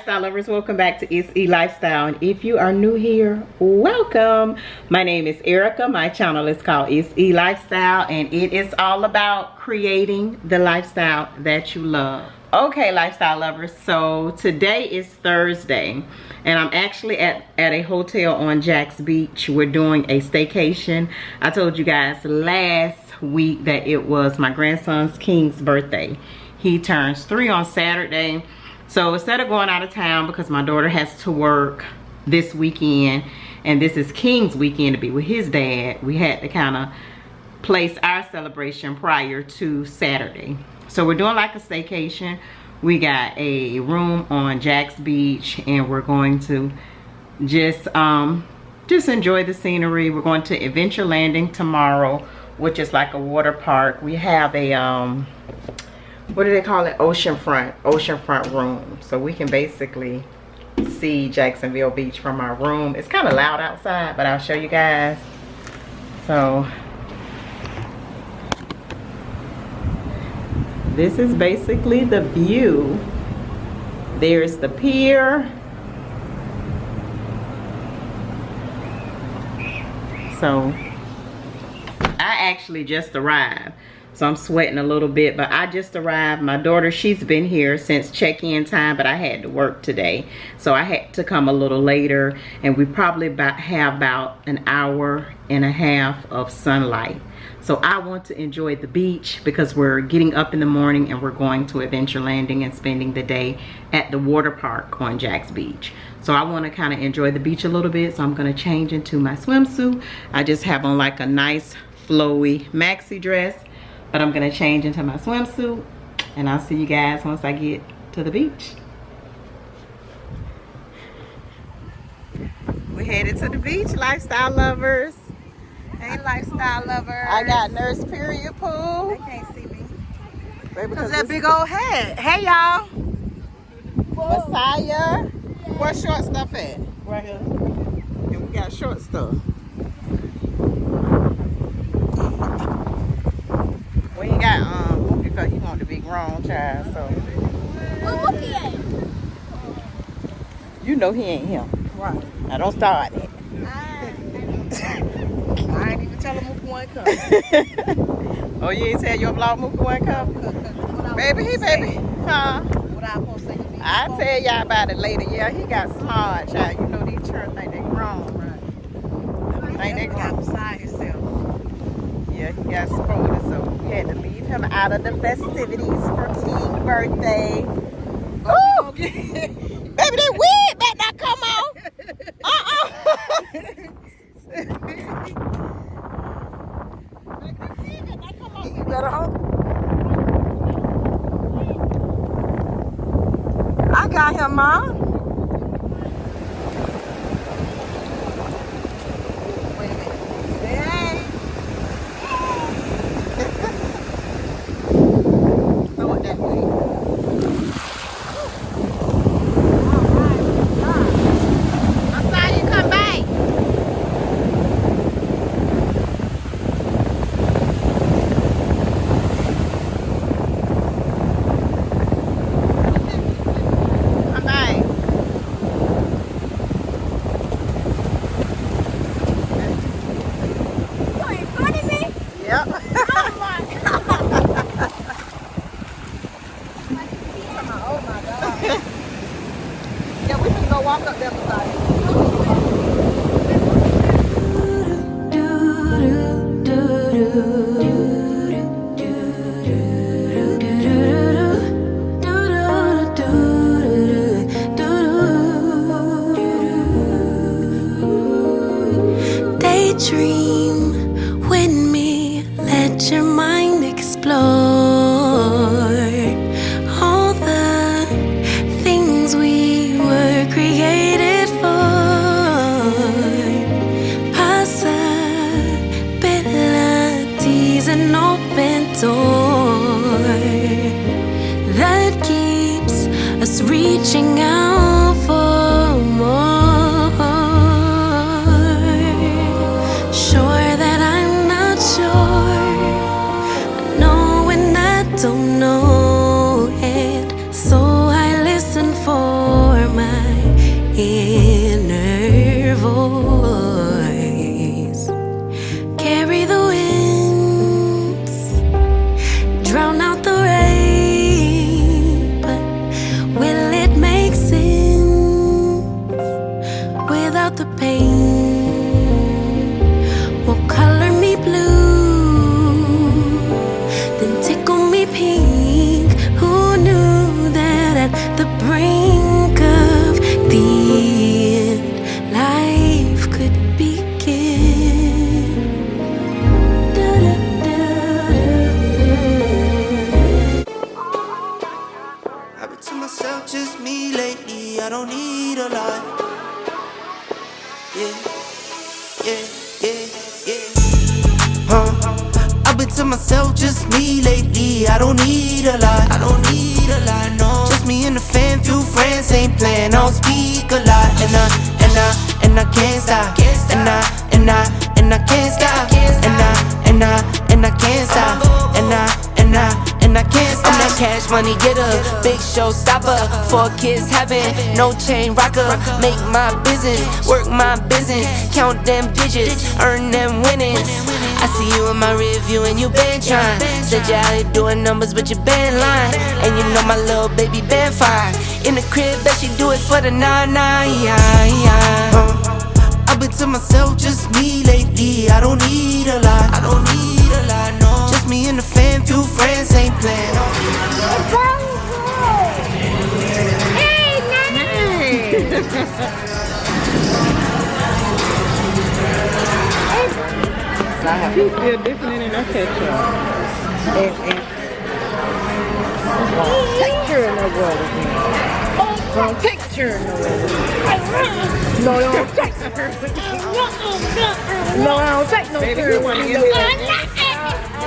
lifestyle lovers, welcome back to Itselifestyle. And if you are new here, welcome. My name is Erica. My channel is called Itselifestyle, and it is all about creating the lifestyle that you love. Okay, lifestyle lovers, so today is Thursday and I'm actually at a hotel on Jax Beach. We're doing a staycation. I told you guys last week that it was my grandson's King's birthday. He turns 3 on Saturday. So instead of going out of town, because my daughter has to work this weekend and this is King's weekend to be with his dad, we had to kind of place our celebration prior to Saturday. So we're doing like a staycation. We got a room on Jax Beach and we're going to just enjoy the scenery. We're going to Adventure Landing tomorrow, which is like a water park. We have a what do they call it? Oceanfront room. So we can basically see Jacksonville Beach from our room. It's kind of loud outside, but I'll show you guys. So this is basically the view. There's the pier. So I actually just arrived. So I'm sweating a little bit, but I just arrived. My daughter, she's been here since check-in time, but I had to work today. So I had to come a little later, and we probably have about an hour and a half of sunlight. So I want to enjoy the beach because we're getting up in the morning and we're going to Adventure Landing and spending the day at the water park on Jax Beach. So I want to kind of enjoy the beach a little bit. So I'm going to change into my swimsuit. I just have on like a nice flowy maxi dress. But I'm gonna change into my swimsuit and I'll see you guys once I get to the beach. We headed to the beach, lifestyle lovers. Hey, lifestyle lovers. I got Nurse Period Pool. They can't see me. Because that big old hat. Hey, y'all. Messiah. Where's short stuff at? Right here. And we got short stuff. We ain't got Whoopi because he want to be grown child, so. Where Whoopi at? You know he ain't him. Right. Now don't start it. I ain't even tell him Whoopi wasn't coming. Oh, you ain't tell your vlog Whoopi wasn't coming? Baby, huh? What I supposed to say? I'll tell y'all about it later. Yeah, he got smart, child. You know these children think they grown. Right. Think they got grown. beside himself. Yeah, he got spoiled, so we had to leave him out of the festivities for King's birthday. Ooh! Baby, that wig better not come on. You better hope. I got him, Mom. Walk up there beside you. Daydream with me, let your mind explore all the things we were created for. Possibilities, an open door that keeps us reaching out for more. Sure that I'm not sure, I know when I don't know it, so I listen for my inner voice. Carry the winds, drown out the rain, but will it make sense without the pain? Won't color me blue, then tickle me pink. Who knew that at the brink of the end, life could begin? I've been to myself, just me lately. I don't need a lot. Yeah, yeah, yeah, yeah. I've been to myself, just me lately. I don't need a lot. I don't need a lot, no. Just me and the fam, few friends ain't playing. I don't speak a lot, and I can't stop. And I can't stop. And I can't stop. And I can't stop. I'm that cash money getter, big show stopper. 4 kids having no chain rocker. Make my business, work my business, count them digits, earn them winnings. I see you in my review and you been trying. Said you out here doing numbers, but you been lying. And you know my little baby been fine. In the crib, bet she do it for the 9-9. I've been to myself, just me lately. I don't need a lot. I don't need a lot, no. Just me and the fam, few friends ain't playing. She's still dipping in that ketchup. Texture in that water. Texture in the water. No, you don't texture. No, I don't take no Baby, turn. you want to get I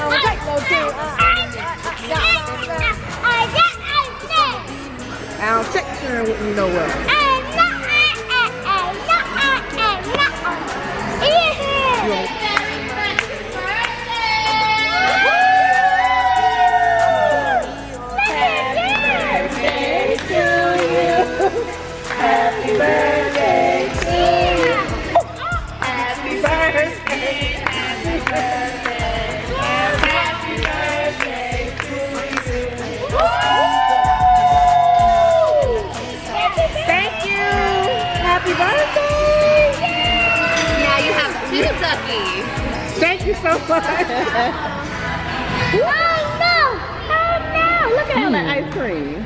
don't take no turn. I don't texture with you nowhere. Happy birthday to you. Happy birthday. Happy birthday. Happy birthday to you. Thank you. Happy birthday. Now you have 2 duckies. Thank you so much. Oh no! Look at all that ice cream.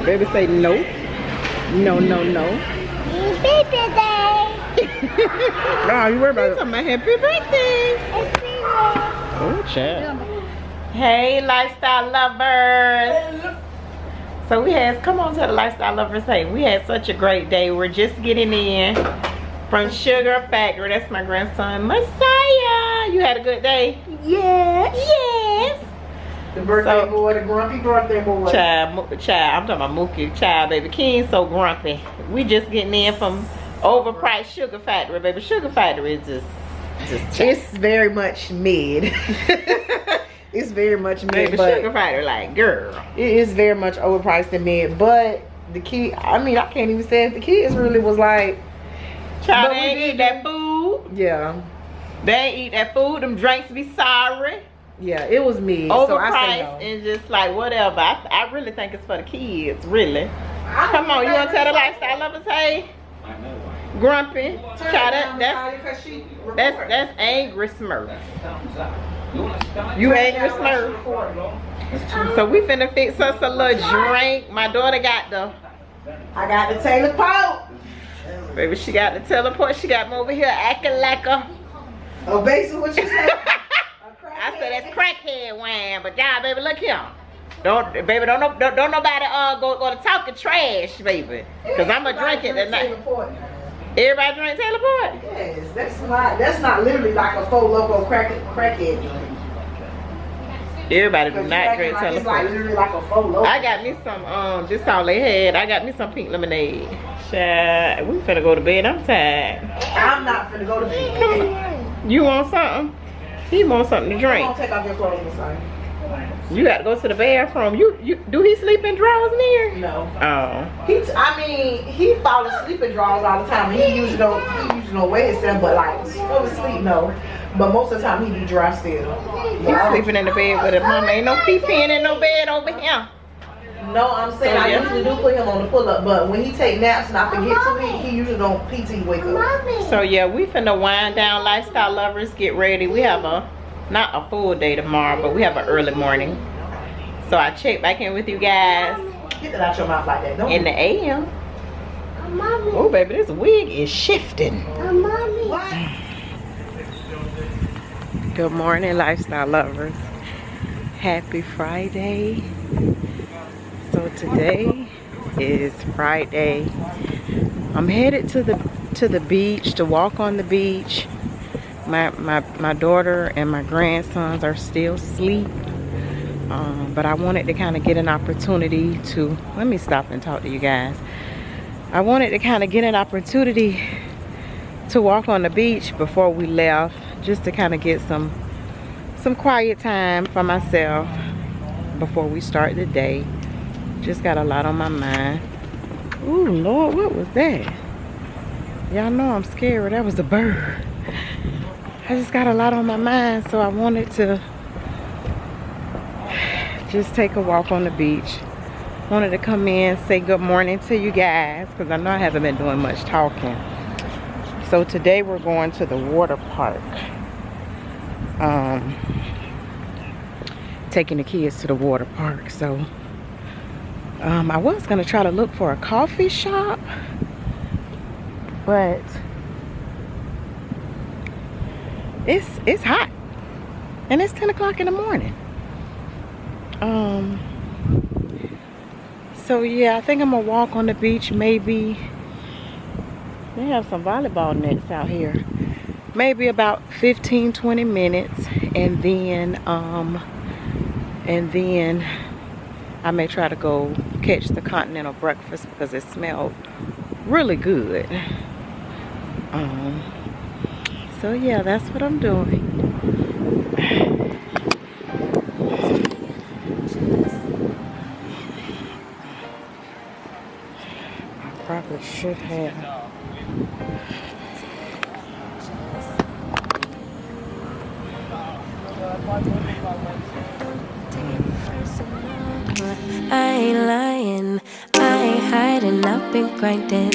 Baby say no. No. No, you worry about it. My happy birthday. Oh, child. Hey, lifestyle lovers. So come on to the lifestyle lovers. Hey, we had such a great day. We're just getting in from Sugar Factory. That's my grandson, Messiah. You had a good day? Yes. Yes. The birthday boy, the grumpy birthday boy. Child, I'm talking about Mookie. Child, baby, Keen's so grumpy. We just getting in from overpriced Sugar Factory, baby. Sugar Factory is just It's very much mid. It's very much mid, baby, but Sugar Factory, like, girl. it is very much overpriced and mid. But the kid, I mean, I can't even say if the kids really was like, Child, but they we ain't did eat that food. yeah, They ain't eat that food. Them drinks be sorry. yeah, it was mid. So I say Overpriced no. and just like whatever. I really think it's for the kids, really. Come on, you want to tell the lifestyle lovers, hey? Grumpy. Child, that's angry Smurf. You angry Smurf. So we finna fix us a little drink. My daughter got I got the Taylor Pope. baby, she got the teleport. She got me over here acting like a, Oh, basically what you said. I said that's crackhead wine, but y'all, baby, look here. Don't nobody go to talking trash, baby. Cause I'ma drink it tonight. Everybody drink teleport? Yes, that's not literally like a faux loco crackhead drink. Everybody do not drink It's like teleport. literally like a faux loco. I got me some this all they had. I got me some pink lemonade. Child, we finna go to bed. I'm tired. I'm not finna go to bed. You want something? He want something to drink. Don't take off your clothes, I'm sorry. You got to go to the bathroom. Do he sleep in drawers near? No. Oh. He fall asleep in drawers all the time. He usually don't wear himself, but like go to sleep, no. But most of the time he be dry still. He's sleeping in the bed with his mama. Ain't no pee peeing in no bed over here. No, I'm saying I usually do put him on the pull up, but when he take naps and I forget to eat, he usually don't PT wake up. So yeah, we finna wind down, lifestyle lovers. Get ready. We have not a full day tomorrow, but we have an early morning. So I check back in with you guys. Get that out your mouth like that. Don't in the AM. Oh baby, this wig is shifting. Good morning, lifestyle lovers. Happy Friday. So today is Friday. I'm headed to the beach to walk on the beach. My daughter and my grandsons are still asleep. But I wanted to kind of get an opportunity to, let me stop and talk to you guys. I wanted to kind of get an opportunity to walk on the beach before we left, just to kind of get some quiet time for myself before we start the day. Just got a lot on my mind. Ooh, Lord, what was that? Y'all know I'm scared. That was a bird. I just got a lot on my mind, so I wanted to just take a walk on the beach. Wanted to come in, say good morning to you guys, because I know I haven't been doing much talking. So today we're going to the water park. Taking the kids to the water park. So I was gonna try to look for a coffee shop, but it's hot and it's 10 o'clock in the morning. So yeah, I think I'm gonna walk on the beach. Maybe they have some volleyball nets out here. Maybe about 15-20 minutes, and then I may try to go catch the continental breakfast because it smelled really good. So yeah, that's what I'm doing. I probably should have. I ain't lying, I ain't hiding, I've been grinding,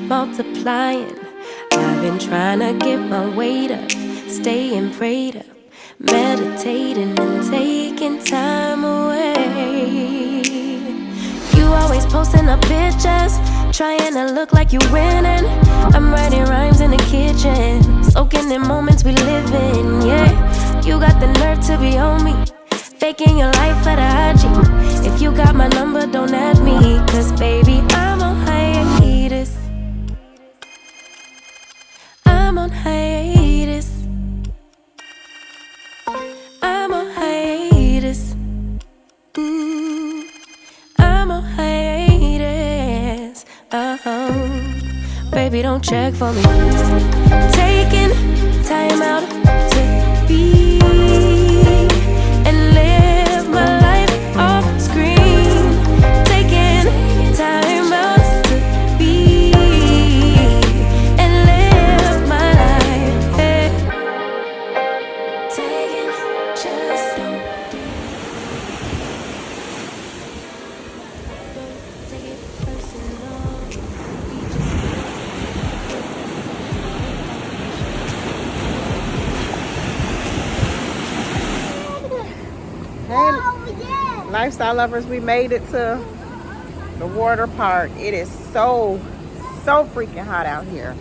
multiplying. I've been trying to get my weight up, staying prayed up, meditating and taking time away. You always posting up pictures, trying to look like you winning. I'm writing rhymes in the kitchen, soaking in moments we live in, yeah. You got the nerve to be on me, faking your life for the IG. If you got my number, don't add me, cause baby, I'm on hiatus. I'm on hiatus. I'm on hiatus. I'm on hiatus. Baby, don't check for me. Taking time out to be and live my life off screen. Taking time out to be and live my life. Hey. Taking just don't take it personal. Hey, lifestyle lovers, we made it to the water park. It is so freaking hot out here.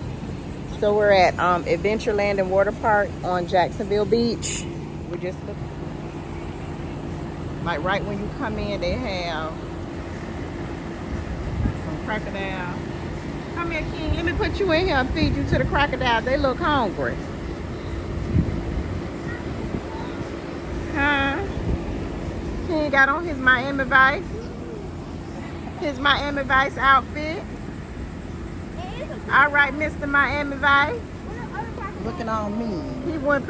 So we're at Adventureland and Water Park on Jacksonville Beach. We just like right when you come in, they have some crocodiles. Come here, King. Let me put you in here and feed you to the crocodiles. They look hungry. Huh? He got on his Miami Vice. His Miami Vice outfit. All right, Mr. Miami Vice. looking on me. He wouldn't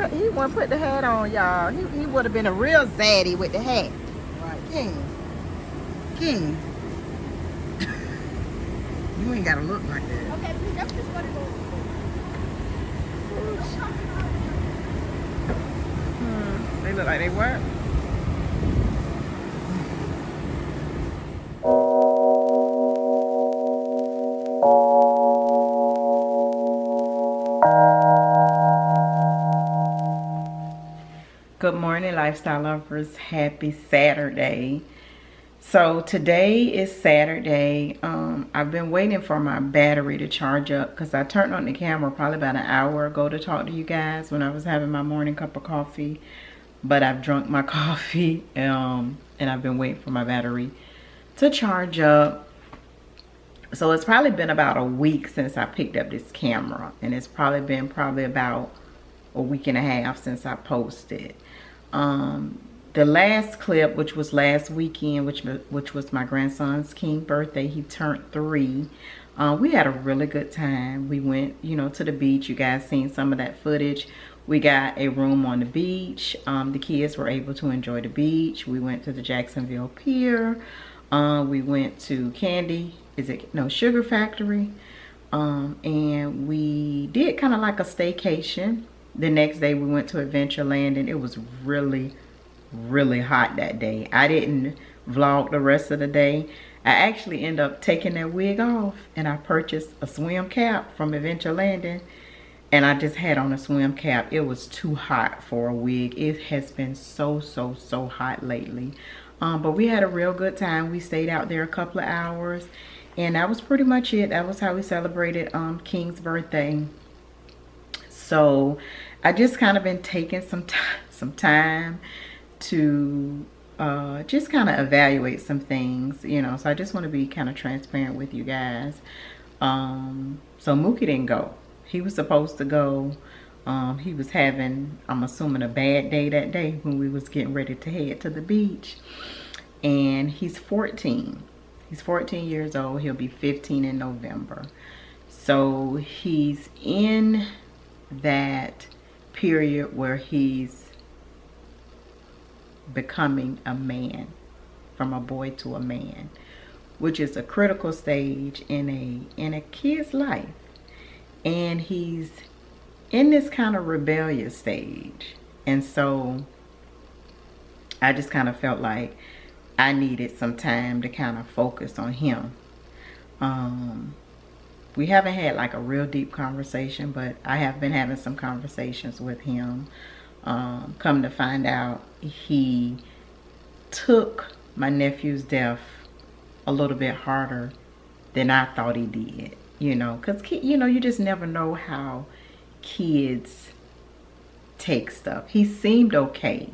put the hat on, y'all. He would have been a real zaddy with the hat. Right, King. You ain't gotta look like that. Okay, please, that's just what it is. They look like they work. Good morning, lifestyle lovers. Happy Saturday. So today is Saturday. I've been waiting for my battery to charge up because I turned on the camera probably about an hour ago to talk to you guys when I was having my morning cup of coffee. But I've drunk my coffee and I've been waiting for my battery to charge up. So it's probably been about a week since I picked up this camera, and it's probably been about a week and a half since I posted. The last clip, which was last weekend, which was my grandson's King birthday, he turned 3. We had a really good time. We went, to the beach. You guys seen some of that footage. We got a room on the beach. The kids were able to enjoy the beach. We went to the Jacksonville Pier. We went to Sugar Factory. And we did kind of like a staycation. The next day we went to Adventureland, and it was really hot that day. I didn't vlog the rest of the day. I actually ended up taking that wig off, and I purchased a swim cap from Adventureland, and I just had on a swim cap. It was too hot for a wig. It has been so hot lately. But we had a real good time. We stayed out there a couple of hours, and that was pretty much it. That was how we celebrated King's birthday. So I just kind of been taking some time to just kind of evaluate some things, so I just want to be kind of transparent with you guys. So Mookie didn't go. He was supposed to go. He was having, I'm assuming, a bad day that day when we was getting ready to head to the beach. And he's 14. He's 14 years old. He'll be 15 in November. So he's in that period where he's becoming a man, from a boy to a man, which is a critical stage in a kid's life. And he's in this kind of rebellious stage, and so I just kind of felt like I needed some time to kind of focus on him. We haven't had like a real deep conversation, but I have been having some conversations with him. Come to find out, he took my nephew's death a little bit harder than I thought he did, because you just never know how kids take stuff. He seemed okay,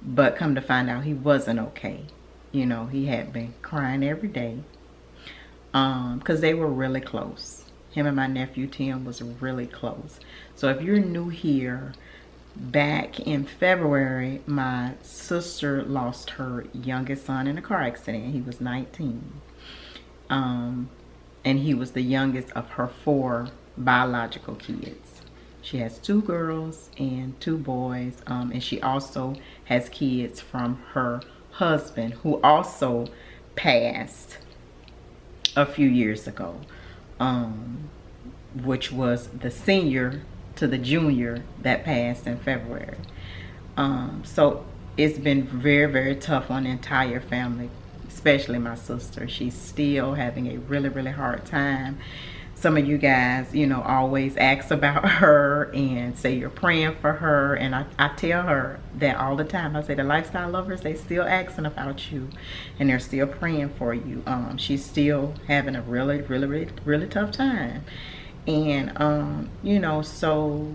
but come to find out, he wasn't okay. He had been crying every day. Because they were really close. Him and my nephew Tim was really close. So if you're new here, back in February, my sister lost her youngest son in a car accident. He was 19. And he was the youngest of her 4 biological kids. She has 2 girls and 2 boys. And she also has kids from her husband, who also passed a few years ago, which was the senior to the junior that passed in February. So it's been very tough on the entire family, especially my sister. She's still having a really hard time. Some of you guys, always ask about her and say you're praying for her. And I tell her that all the time. I say the lifestyle lovers, they still asking about you and they're still praying for you. She's still having a really tough time. And, so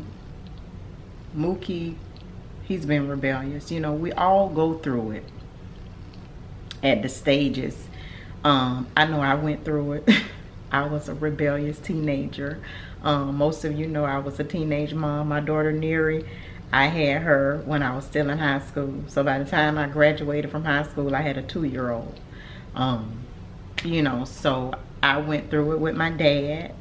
Mookie, he's been rebellious. We all go through it at the stages. I know I went through it. I was a rebellious teenager. Most of you know I was a teenage mom. My daughter Neri, I had her when I was still in high school. So by the time I graduated from high school, I had a 2-year-old. So I went through it with my dad.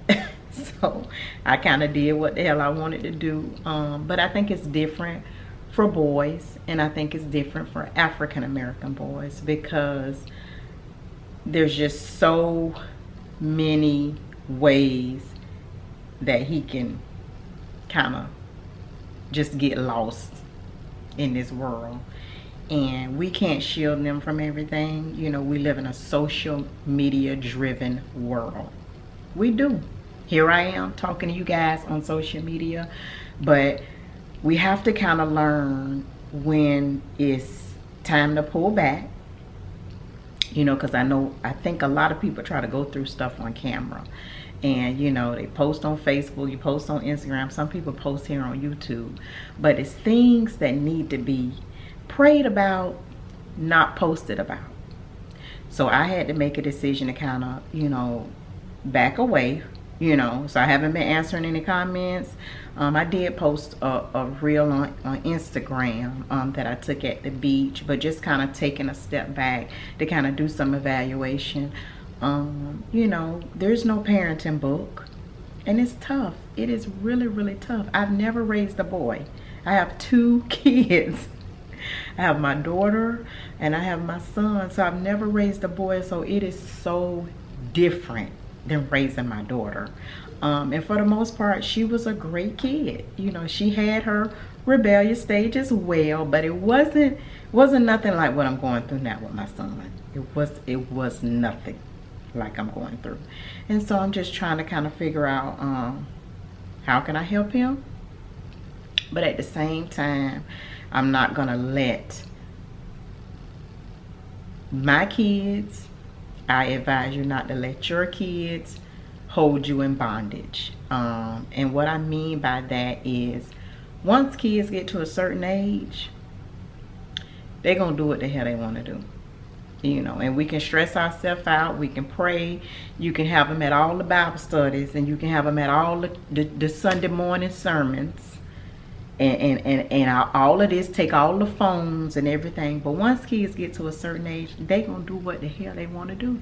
So I kind of did what the hell I wanted to do. But I think it's different for boys, and I think it's different for African American boys, because there's just so many ways that he can kind of just get lost in this world, and we can't shield them from everything. You know, we live in a social media driven world. We do. Here I am talking to you guys on social media, but we have to kind of learn when it's time to pull back. You know, because I think a lot of people try to go through stuff on camera, and you know, they post on Facebook, you post on Instagram, some people post here on YouTube, but it's things that need to be prayed about, not posted about. So I had to make a decision to kind of, you know, back away. You know, so I haven't been answering any comments. I did post a reel on Instagram that I took at the beach, but just kind of taking a step back to kind of do some evaluation. You know, there's no parenting book, and it's tough. It is really, really tough. I've never raised a boy. I have 2 kids. I have my daughter and I have my son, so I've never raised a boy, so it is so different than raising my daughter. And for the most part, she was a great kid. You know, she had her rebellious stage as well, but it wasn't nothing like what I'm going through now with my son. It was nothing like I'm going through. And so I'm just trying to kind of figure out how can I help him, but at the same time, I'm not gonna let my kids, I advise you not to let your kids hold you in bondage. And what I mean by that is, once kids get to a certain age, they're gonna do what the hell they want to do. You know, and we can stress ourselves out, we can pray, you can have them at all the Bible studies, and you can have them at all the Sunday morning sermons, and all of this, take all the phones and everything, but once kids get to a certain age, they gonna do what the hell they want to do.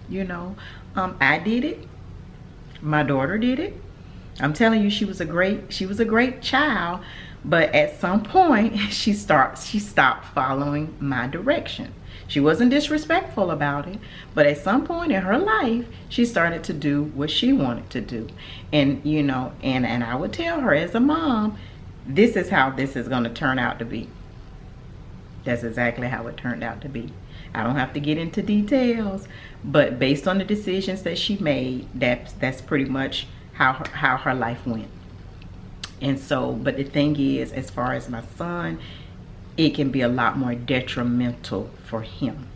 You know, I did it, my daughter did it. I'm telling you, she was a great child, but at some point she stopped following my direction. She wasn't disrespectful about it, but at some point in her life, she started to do what she wanted to do. And you know, and I would tell her as a mom, this is how this is going to turn out to be. That's exactly how it turned out to be. I don't have to get into details, but based on the decisions that she made, that's pretty much how her life went. And so, but the thing is, as far as my son, it can be a lot more detrimental for him.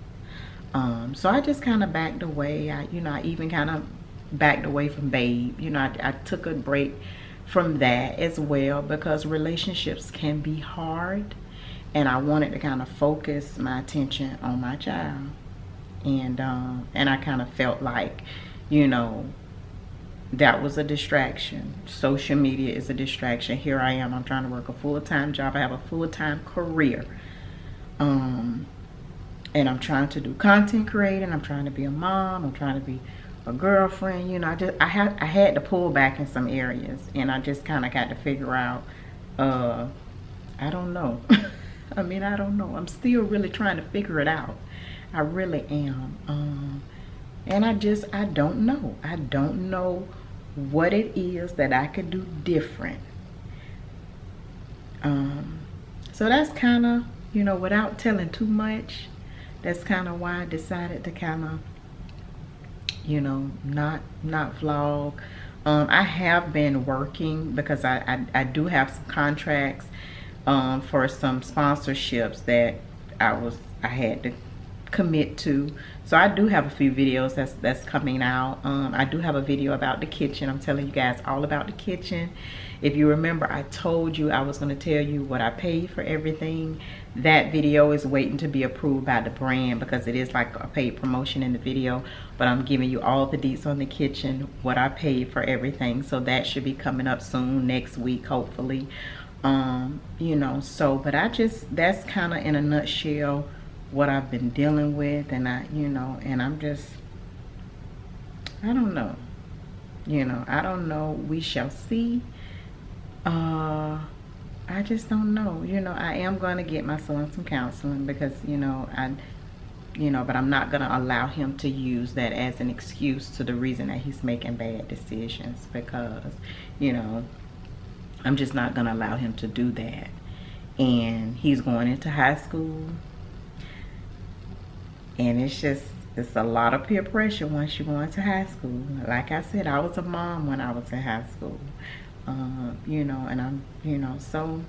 So I just kind of backed away. I even kind of backed away from Babe. You know, I took a break from that as well, because relationships can be hard, and I wanted to kind of focus my attention on my child. And I kind of felt like, you know, that was a distraction. Social media is a distraction. Here I am, I'm trying to work a full-time job. I have a full-time career. And I'm trying to do content creating. I'm trying to be a mom. I'm trying to be a girlfriend. You know, I had to pull back in some areas, and I just kind of got to figure out, I don't know. I mean, I don't know. I'm still really trying to figure it out. I really am. And I don't know. I don't know what it is that I could do different. So that's kind of, you know, without telling too much, that's kind of why I decided to kind of, you know, not vlog. I have been working, because I do have some contracts for some sponsorships that I had to commit to. So I do have a few videos that's coming out. I do have a video about the kitchen. I'm telling you guys all about the kitchen. If you remember, I told you I was going to tell you what I paid for everything. That video is waiting to be approved by the brand, because it is like a paid promotion in the video, but I'm giving you all the deets on the kitchen, what I paid for everything. So that should be coming up soon, next week hopefully. You know, so but that's kind of in a nutshell what I've been dealing with. And I don't know. You know, I don't know. We shall see. I just don't know. You know, I am going to get my son some counseling because, you know, but I'm not going to allow him to use that as an excuse to the reason that he's making bad decisions, because, you know, I'm just not going to allow him to do that. And he's going into high school, and it's a lot of peer pressure once you go into high school. Like I said, I was a mom when I was in high school. You know, and I'm, you know, so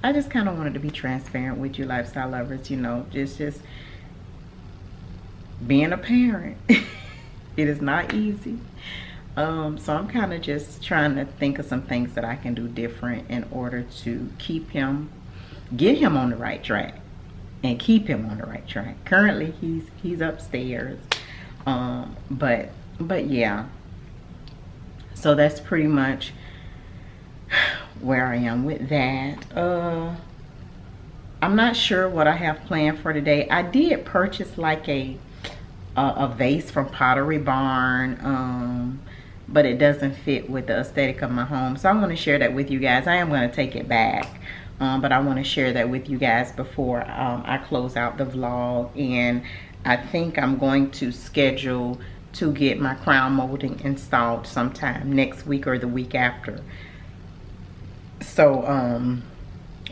I just kind of wanted to be transparent with you lifestyle lovers, you know, just being a parent. It is not easy. So I'm kind of just trying to think of some things that I can do different in order to get him on the right track and keep him on the right track. Currently he's upstairs. But yeah, so that's pretty much where I am with that. I'm not sure what I have planned for today. I did purchase like a vase from Pottery Barn, but it doesn't fit with the aesthetic of my home, so I want to share that with you guys. I am going to take it back, but I want to share that with you guys before I close out the vlog. And I think I'm going to schedule to get my crown molding installed sometime next week or the week after. So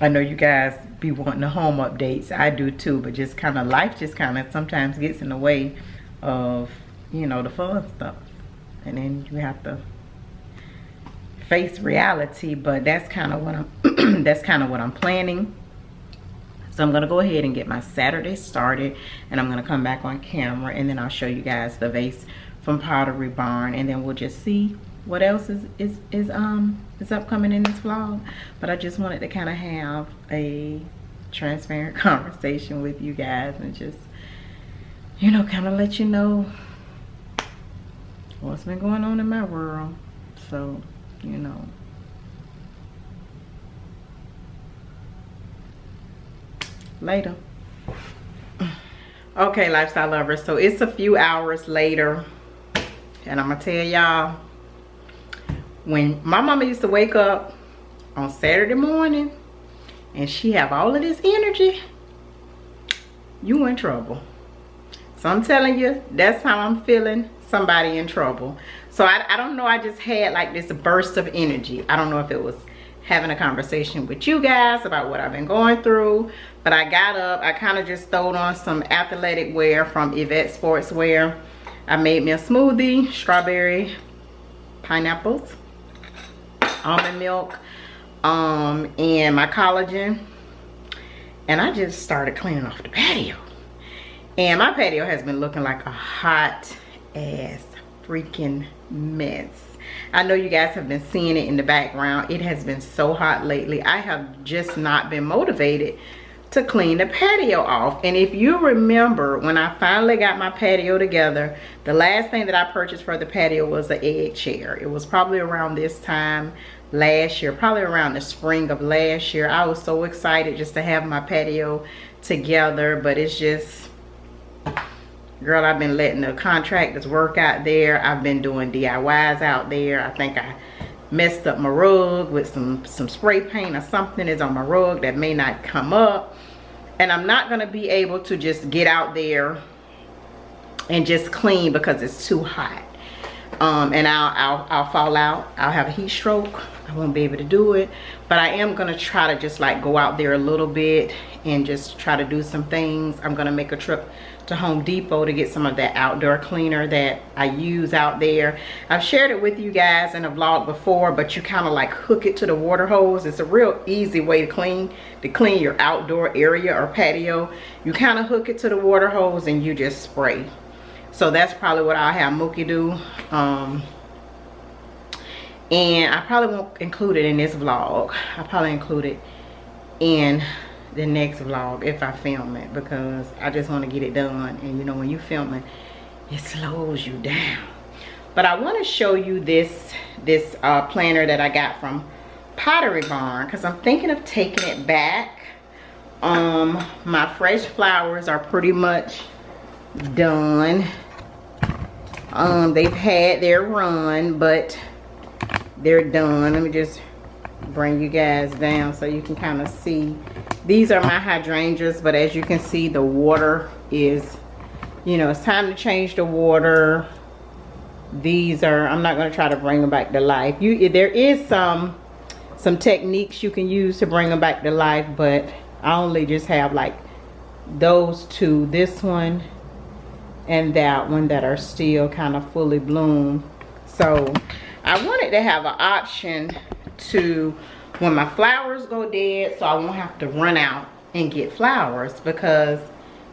I know you guys be wanting the home updates. I do too, but just kind of life just kind of sometimes gets in the way of, you know, the fun stuff, and then you have to face reality. But that's kind of what I'm that's kind of what I'm planning. So I'm gonna go ahead and get my Saturday started, and I'm gonna come back on camera, and then I'll show you guys the vase from Pottery Barn, and then we'll just see what else is upcoming in this vlog. But I just wanted to kind of have a transparent conversation with you guys and just, you know, kind of let you know what's been going on in my world. So, you know, later. Okay, lifestyle lovers, so it's a few hours later, and I'm gonna tell y'all, when my mama used to wake up on Saturday morning and she have all of this energy, you in trouble. So I'm telling you, that's how I'm feeling, somebody in trouble. So I don't know, I just had like this burst of energy. I don't know if it was having a conversation with you guys about what I've been going through, but I got up, I kind of just throwed on some athletic wear from Yvette Sportswear. I made me a smoothie, strawberry, pineapples, almond milk, and my collagen, and I just started cleaning off the patio. And my patio has been looking like a hot ass freaking mess. I know you guys have been seeing it in the background. It has been so hot lately. I have just not been motivated to clean the patio off. And if you remember, when I finally got my patio together, the last thing that I purchased for the patio was an egg chair. It was probably around this time last year, probably around the spring of last year. I was so excited just to have my patio together, but it's just, girl, I've been letting the contractors work out there. I've been doing DIYs out there. I think I messed up my rug with some spray paint or something is on my rug that may not come up, and I'm not gonna be able to just get out there and just clean because it's too hot. And I'll fall out. I'll have a heat stroke. I won't be able to do it. But I am gonna try to just like go out there a little bit and just try to do some things. I'm gonna make a trip to Home Depot to get some of that outdoor cleaner that I use out there. I've shared it with you guys in a vlog before, but you kind of like hook it to the water hose. It's a real easy way to clean your outdoor area or patio. You kind of hook it to the water hose and you just spray. So that's probably what I'll have Mookie do. And I probably won't include it in this vlog. I'll probably include it in the next vlog if I film it, because I just want to get it done. And you know, when you film it slows you down. But I want to show you this planner that I got from Pottery Barn, because I'm thinking of taking it back. My fresh flowers are pretty much done. They've had their run, but they're done. Let me just bring you guys down so you can kind of see. These are my hydrangeas, but as you can see, the water is, you know, it's time to change the water. These are, I'm not going to try to bring them back to life. There is some techniques you can use to bring them back to life, but I only just have like those two, this one and that one, that are still kind of fully bloomed. So I wanted to have an option to, when my flowers go dead, so I won't have to run out and get flowers, because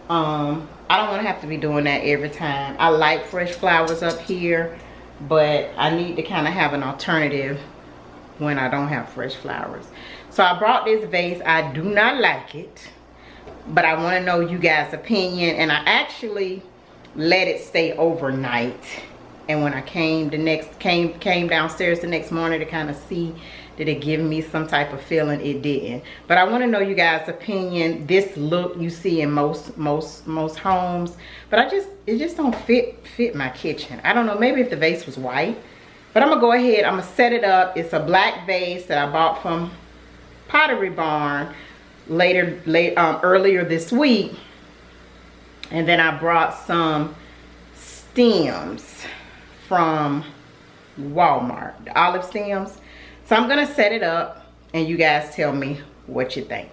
I don't want to have to be doing that every time. I like fresh flowers up here, but I need to kind of have an alternative when I don't have fresh flowers. So I brought this vase. I do not like it, but I want to know you guys' opinion, and I actually let it stay overnight. And when I came downstairs the next morning to kind of see, did it give me some type of feeling? It didn't. But I want to know you guys' opinion. This look you see in most homes, but it just don't fit my kitchen. I don't know, maybe if the vase was white. But I'm gonna go ahead, I'm gonna set it up. It's a black vase that I bought from Pottery Barn earlier this week. And then I brought some stems from Walmart, the olive stems. So I'm gonna set it up and you guys tell me what you think.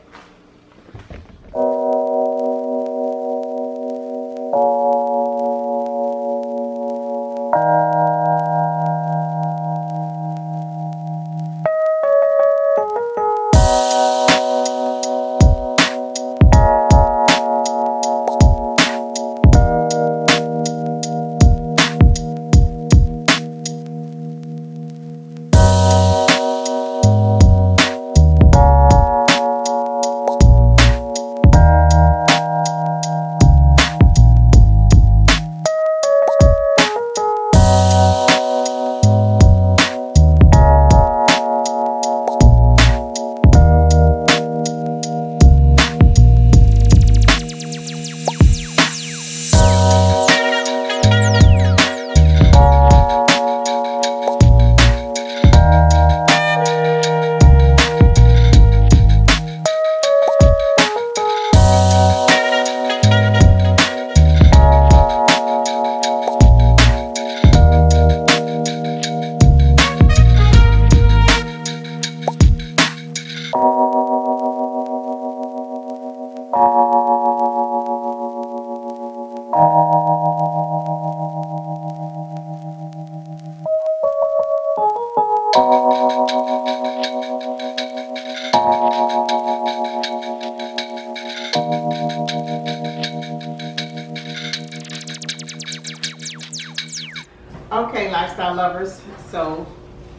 Okay, lifestyle lovers, so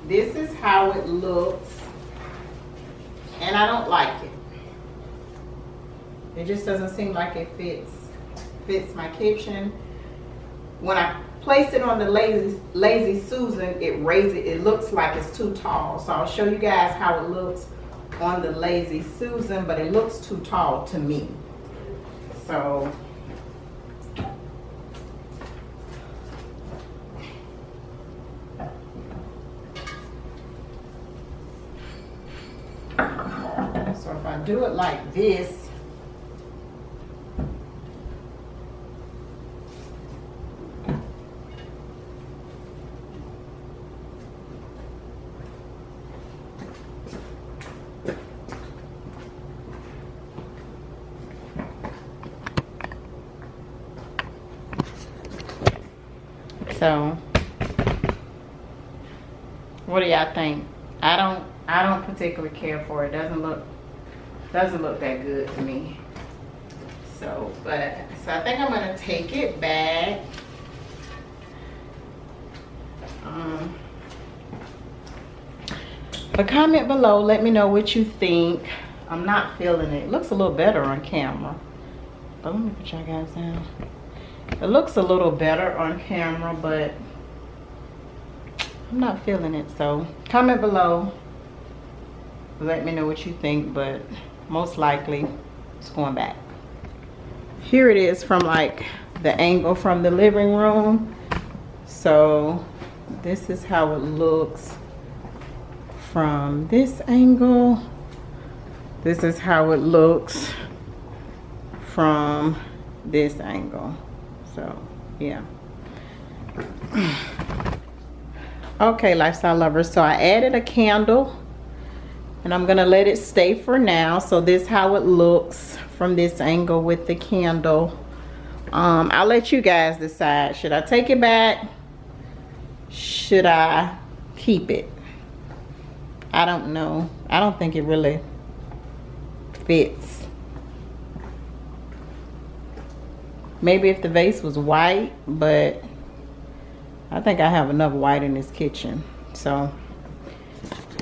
this is how it looks, and I don't like it. It just doesn't seem like it fits my kitchen. When I place it on the Lazy Susan, it looks like it's too tall. So I'll show you guys how it looks on the Lazy Susan, but it looks too tall to me. So if I do it like this, so what do y'all think? I don't particularly care for it. Doesn't look that good to me. So I think I'm gonna take it back. But comment below, let me know what you think. I'm not feeling it. It looks a little better on camera. But let me put y'all guys down. It looks a little better on camera, but I'm not feeling it. So comment below, let me know what you think, but most likely it's going back. Here it is from like the angle from the living room. So this is how it looks from this angle. This is how it looks from this angle. So yeah. Okay, lifestyle lovers, so I added a candle and I'm gonna let it stay for now. So this is how it looks from this angle with the candle. I'll let you guys decide. Should I take it back? Should I keep it? I don't know. I don't think it really fits. Maybe if the vase was white, but I think I have enough white in this kitchen. So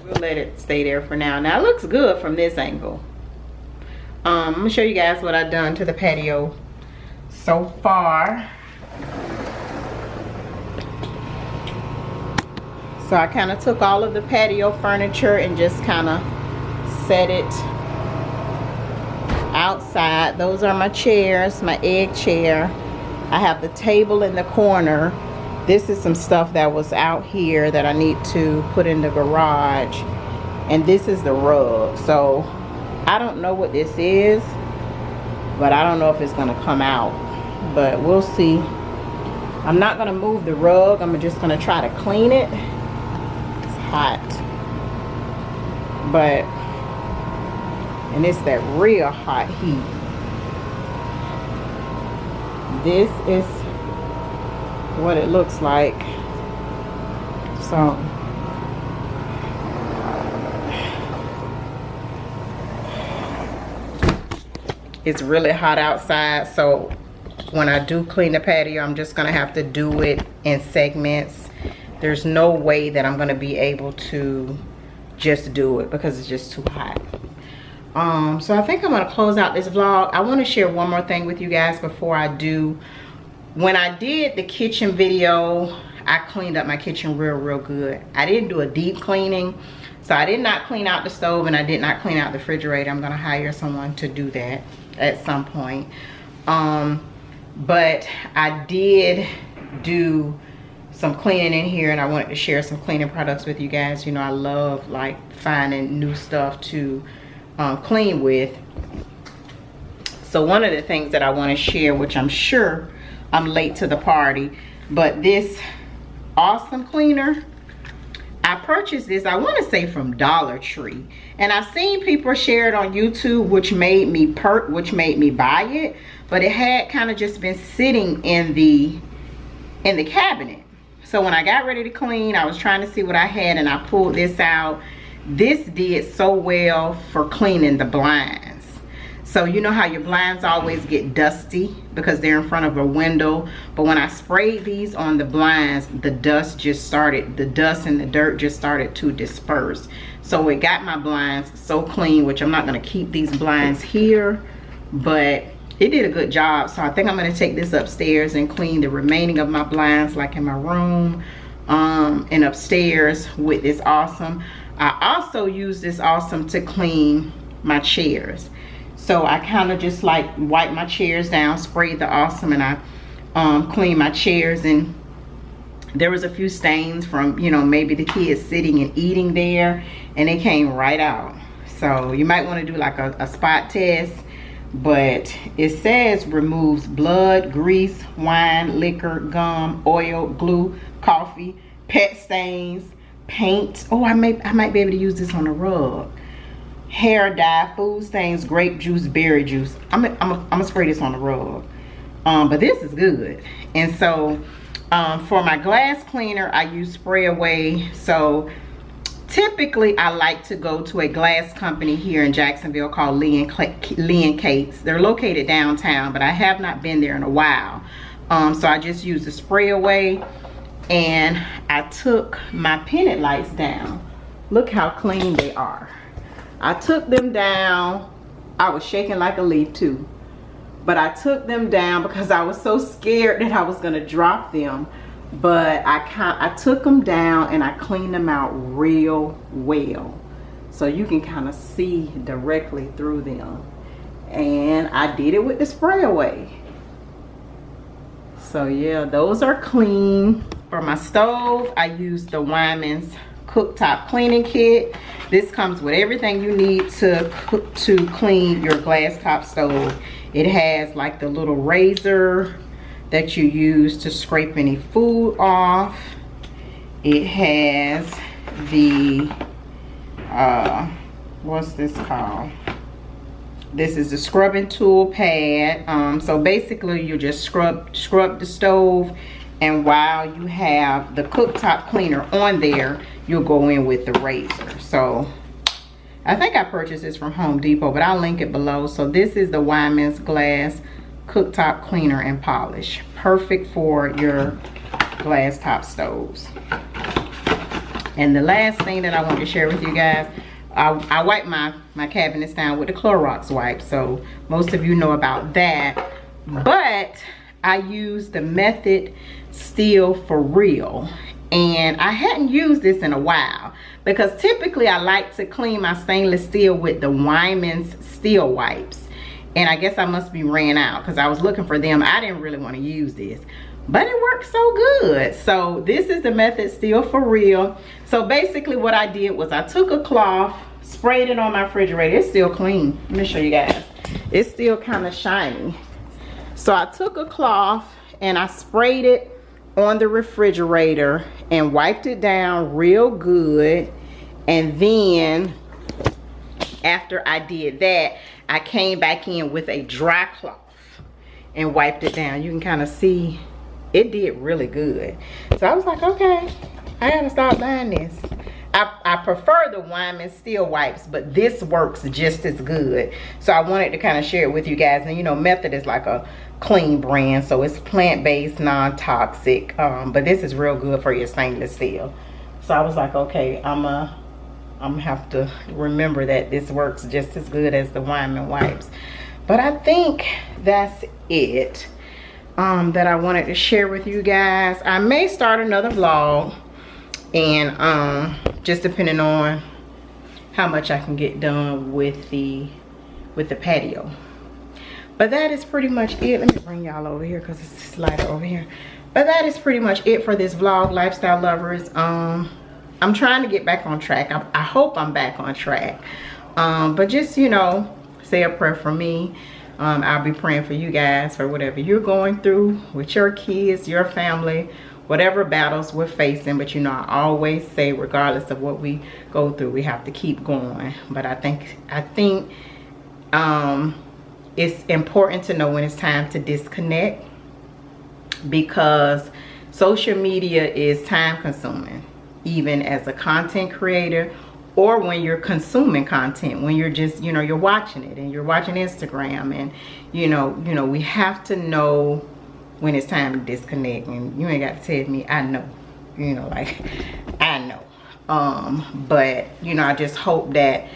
we'll let it stay there for now. Now it looks good from this angle. I'm gonna show you guys what I've done to the patio so far. So I kind of took all of the patio furniture and just kind of set it outside. Those are my chairs, my egg chair. I have the table in the corner. This is some stuff that was out here that I need to put in the garage. And this is the rug. So I don't know what this is, but I don't know if it's gonna come out, but we'll see. I'm not gonna move the rug. I'm just gonna try to clean it. It's hot, but, and it's that real hot heat. This is what it looks like. So it's really hot outside, so when I do clean the patio, I'm just gonna have to do it in segments. There's no way that I'm gonna be able to just do it because it's just too hot. So I think I'm gonna close out this vlog. I want to share one more thing with you guys before I do. When I did the kitchen video, I cleaned up my kitchen real good. I didn't do a deep cleaning, so I did not clean out the stove and I did not clean out the refrigerator. I'm gonna hire someone to do that at some point. But I did do some cleaning in here and I wanted to share some cleaning products with you guys. You know, I love like finding new stuff to clean with. So one of the things that I want to share, which I'm sure I'm late to the party, but this awesome cleaner, I purchased this, I want to say from Dollar Tree, and I've seen people share it on YouTube, which made me buy it, but it had kind of just been sitting in the cabinet. So when I got ready to clean, I was trying to see what I had and I pulled this out. This did so well for cleaning the blinds. So you know how your blinds always get dusty because they're in front of a window, but when I sprayed these on the blinds, the dust and the dirt just started to disperse. So it got my blinds so clean, which I'm not going to keep these blinds here, but it did a good job. So I think I'm going to take this upstairs and clean the remaining of my blinds, like in my room and upstairs with this awesome. I also use this awesome to clean my chairs. So I kind of just like wipe my chairs down, sprayed the awesome, and I clean my chairs. And there was a few stains from, you know, maybe the kids sitting and eating there, and they came right out. So you might want to do like a spot test. But it says removes blood, grease, wine, liquor, gum, oil, glue, coffee, pet stains, paint. Oh, I might be able to use this on a rug. Hair dye, food stains, grape juice, berry juice. I'm gonna spray this on the rug. But this is good. And so for my glass cleaner, I use Sprayaway. So typically I like to go to a glass company here in Jacksonville called Lee and Kate's. They're located downtown, but I have not been there in a while. So I just used the Sprayaway, and I took my pennant lights down. Look how clean they are. I took them down. I was shaking like a leaf too, but I took them down because I was so scared that I was gonna drop them. But I took them down and I cleaned them out real well, so you can kind of see directly through them. And I did it with the Sprayaway. So yeah, those are clean. For my stove, I used the Weiman's cooktop cleaning kit. This comes with everything you need to clean your glass top stove. It has like the little razor that you use to scrape any food off. It has the what's this called? This is the scrubbing tool pad. So basically you just scrub the stove, and while you have the cooktop cleaner on there, you'll go in with the razor. So I think I purchased this from Home Depot, but I'll link it below. So this is the Weiman's glass cooktop cleaner and polish, perfect for your glass top stoves. And the last thing that I want to share with you guys, I wipe my cabinets down with the Clorox wipe, so most of you know about that. But I use the Method Steel For Real, and I hadn't used this in a while because typically I like to clean my stainless steel with the Weiman's steel wipes, and I guess I must be ran out because I was looking for them. I didn't really want to use this, but it works so good. So this is the Method Steel For Real. So basically what I did was I took a cloth, sprayed it on my refrigerator. It's still clean. Let me show you guys. It's still kind of shiny. So I took a cloth and I sprayed it on the refrigerator and wiped it down real good. And then after I did that, I came back in with a dry cloth and wiped it down. You can kind of see it did really good. So I was like, okay, I gotta stop buying this. I prefer the Weiman steel wipes, but this works just as good. So I wanted to kind of share it with you guys. And you know, Method is like a clean brand, so it's plant-based, non-toxic, but this is real good for your stainless steel. So I was like, okay, I'm gonna have to remember that this works just as good as the Weiman wipes. But I think that's it that I wanted to share with you guys. I may start another vlog, and just depending on how much I can get done with the patio. But that is pretty much it. Let me bring y'all over here because it's lighter over here. But that is pretty much it for this vlog, lifestyle lovers. I'm trying to get back on track. I hope I'm back on track. But just, you know, say a prayer for me. I'll be praying for you guys for whatever you're going through with your kids, your family, whatever battles we're facing. But you know, I always say, regardless of what we go through, we have to keep going. But I think it's important to know when it's time to disconnect, because social media is time consuming, even as a content creator, or when you're consuming content, when you're just, you know, you're watching it and you're watching Instagram, and you know, we have to know when it's time to disconnect. And you ain't got to tell me, I know, you know, like I know. But you know, I just hope that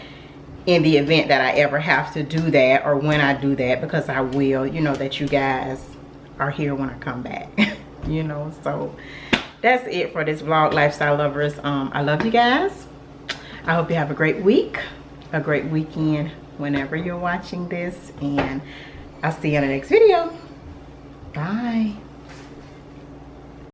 in the event that I ever have to do that, or when I do that, because I will, you know, that you guys are here when I come back. You know, so that's it for this vlog, lifestyle lovers. I love you guys. I hope you have a great week, a great weekend whenever you're watching this, and I'll see you in the next video. Bye.